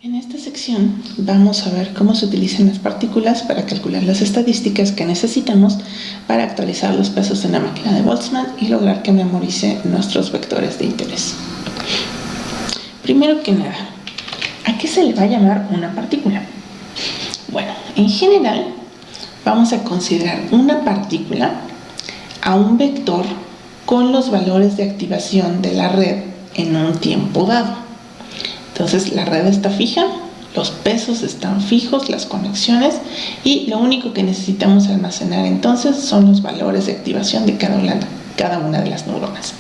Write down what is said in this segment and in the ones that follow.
En esta sección vamos a ver cómo se utilizan las partículas para calcular las estadísticas que necesitamos para actualizar los pesos en la máquina de Boltzmann y lograr que memorice nuestros vectores de interés. Primero que nada, ¿a qué se le va a llamar una partícula? Bueno, en general vamos a considerar una partícula a un vector con los valores de activación de la red en un tiempo dado. Entonces la red está fija, los pesos están fijos, las conexiones, y lo único que necesitamos almacenar entonces son los valores de activación de cada una de las neuronas.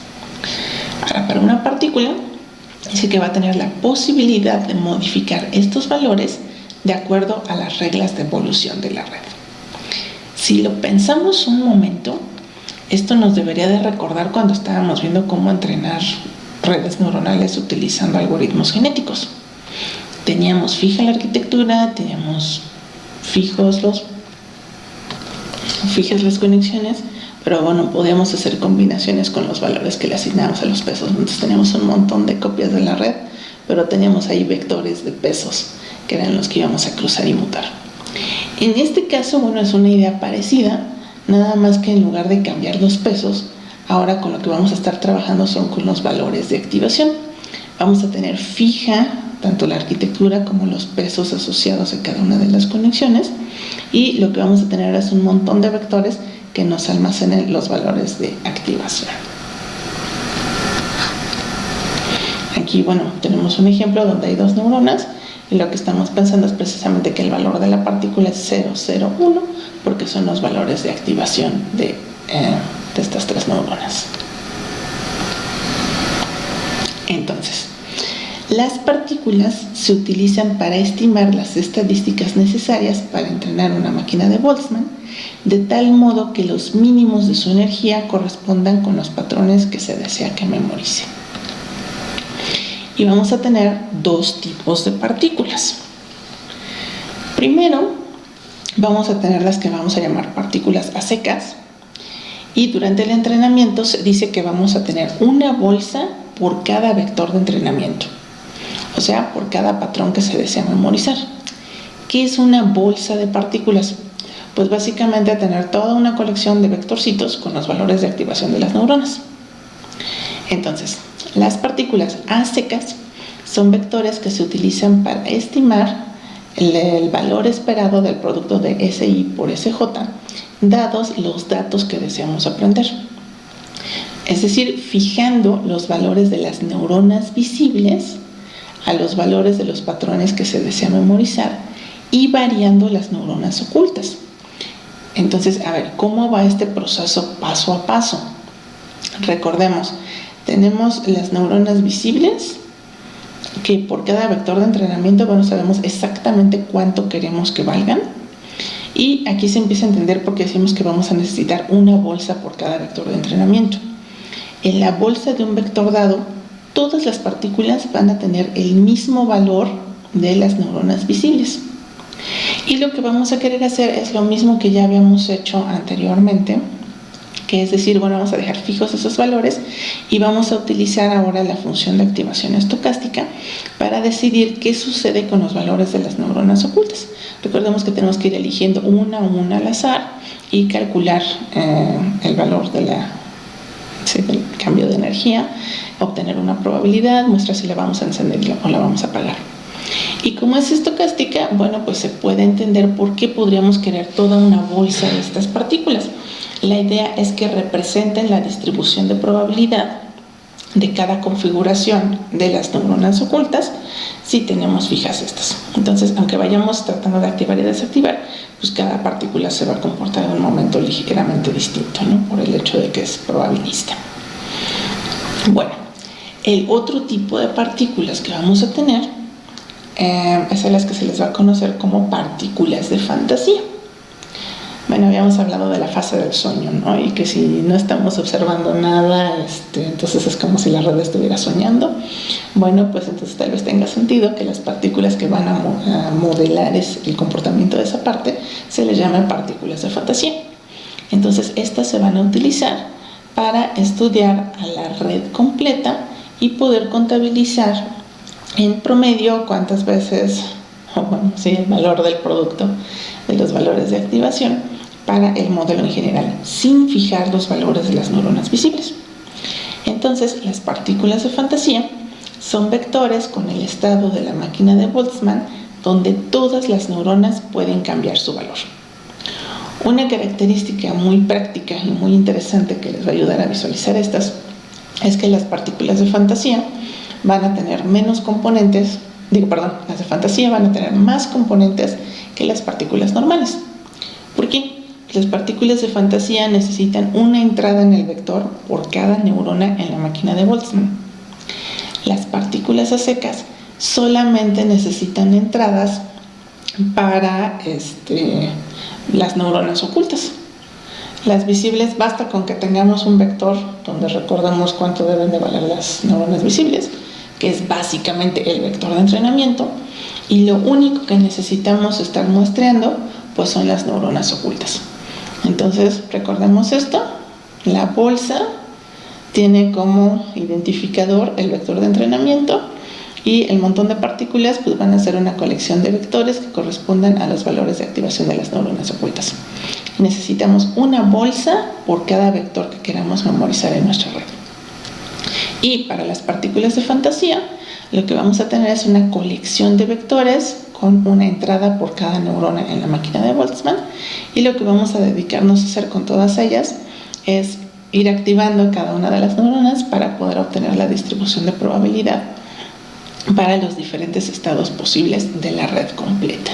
Ahora, para una partícula dice que va a tener la posibilidad de modificar estos valores de acuerdo a las reglas de evolución de la red. Si lo pensamos un momento, esto nos debería de recordar cuando estábamos viendo cómo entrenar redes neuronales utilizando algoritmos genéticos. Teníamos fija la arquitectura, teníamos fijas las conexiones, pero bueno, podíamos hacer combinaciones con los valores que le asignábamos a los pesos. Entonces teníamos un montón de copias de la red, pero teníamos ahí vectores de pesos que eran los que íbamos a cruzar y mutar. En este caso, bueno, es una idea parecida, nada más que en lugar de cambiar los pesos, ahora con lo que vamos a estar trabajando son con los valores de activación. Vamos a tener fija tanto la arquitectura como los pesos asociados a cada una de las conexiones, y lo que vamos a tener es un montón de vectores que nos almacenen los valores de activación. Aquí, bueno, tenemos un ejemplo donde hay dos neuronas y lo que estamos pensando es precisamente que el valor de la partícula es 0, 0, 1, porque son los valores de activación de estas tres neuronas. Entonces, las partículas se utilizan para estimar las estadísticas necesarias para entrenar una máquina de Boltzmann, de tal modo que los mínimos de su energía correspondan con los patrones que se desea que memorice. Y vamos a tener dos tipos de partículas. Primero, vamos a tener las que vamos a llamar partículas a secas, y durante el entrenamiento se dice que vamos a tener una bolsa por cada vector de entrenamiento, o sea, por cada patrón que se desea memorizar. ¿Qué es una bolsa de partículas? Pues básicamente a tener toda una colección de vectorcitos con los valores de activación de las neuronas. Entonces, las partículas a secas son vectores que se utilizan para estimar el valor esperado del producto de SI por SJ, dados los datos que deseamos aprender. Es decir, fijando los valores de las neuronas visibles a los valores de los patrones que se desea memorizar y variando las neuronas ocultas. Entonces, a ver, ¿cómo va este proceso paso a paso? Recordemos, tenemos las neuronas visibles, que por cada vector de entrenamiento, bueno, sabemos exactamente cuánto queremos que valgan. Y aquí se empieza a entender por qué decimos que vamos a necesitar una bolsa por cada vector de entrenamiento. En la bolsa de un vector dado, todas las partículas van a tener el mismo valor de las neuronas visibles. Y lo que vamos a querer hacer es lo mismo que ya habíamos hecho anteriormente, que es decir, bueno, vamos a dejar fijos esos valores y vamos a utilizar ahora la función de activación estocástica para decidir qué sucede con los valores de las neuronas ocultas. Recordemos que tenemos que ir eligiendo una al azar y calcular el valor del cambio de energía, obtener una probabilidad, muestra si la vamos a encender o la vamos a apagar. Y como es estocástica, bueno, pues se puede entender por qué podríamos querer toda una bolsa de estas partículas. La idea es que representen la distribución de probabilidad de cada configuración de las neuronas ocultas si tenemos fijas estas. Entonces, aunque vayamos tratando de activar y desactivar, pues cada partícula se va a comportar en un momento ligeramente distinto, ¿no? Por el hecho de que es probabilista. Bueno, el otro tipo de partículas que vamos a tener es a las que se les va a conocer como partículas de fantasía. Bueno, habíamos hablado de la fase del sueño, ¿no? Y que si no estamos observando nada, entonces es como si la red estuviera soñando. Bueno, pues entonces tal vez tenga sentido que las partículas que van a modelar el comportamiento de esa parte se les llamen partículas de fantasía. Entonces estas se van a utilizar para estudiar a la red completa y poder contabilizar en promedio cuántas veces, el valor del producto, de los valores de activación para el modelo en general, sin fijar los valores de las neuronas visibles. Entonces, las partículas de fantasía son vectores con el estado de la máquina de Boltzmann, donde todas las neuronas pueden cambiar su valor. Una característica muy práctica y muy interesante que les va a ayudar a visualizar estas es que las partículas de fantasía van a tener menos componentes, las de fantasía van a tener más componentes que las partículas normales. ¿Por qué? Las partículas de fantasía necesitan una entrada en el vector por cada neurona en la máquina de Boltzmann. Las partículas a secas solamente necesitan entradas para las neuronas ocultas. Las visibles basta con que tengamos un vector donde recordemos cuánto deben de valer las neuronas visibles, que es básicamente el vector de entrenamiento, y lo único que necesitamos estar muestreando pues son las neuronas ocultas. Entonces recordemos esto: la bolsa tiene como identificador el vector de entrenamiento y el montón de partículas pues van a ser una colección de vectores que correspondan a los valores de activación de las neuronas ocultas. Necesitamos una bolsa por cada vector que queramos memorizar en nuestra red. Y para las partículas de fantasía, lo que vamos a tener es una colección de vectores con una entrada por cada neurona en la máquina de Boltzmann, y lo que vamos a dedicarnos a hacer con todas ellas es ir activando cada una de las neuronas para poder obtener la distribución de probabilidad para los diferentes estados posibles de la red completa.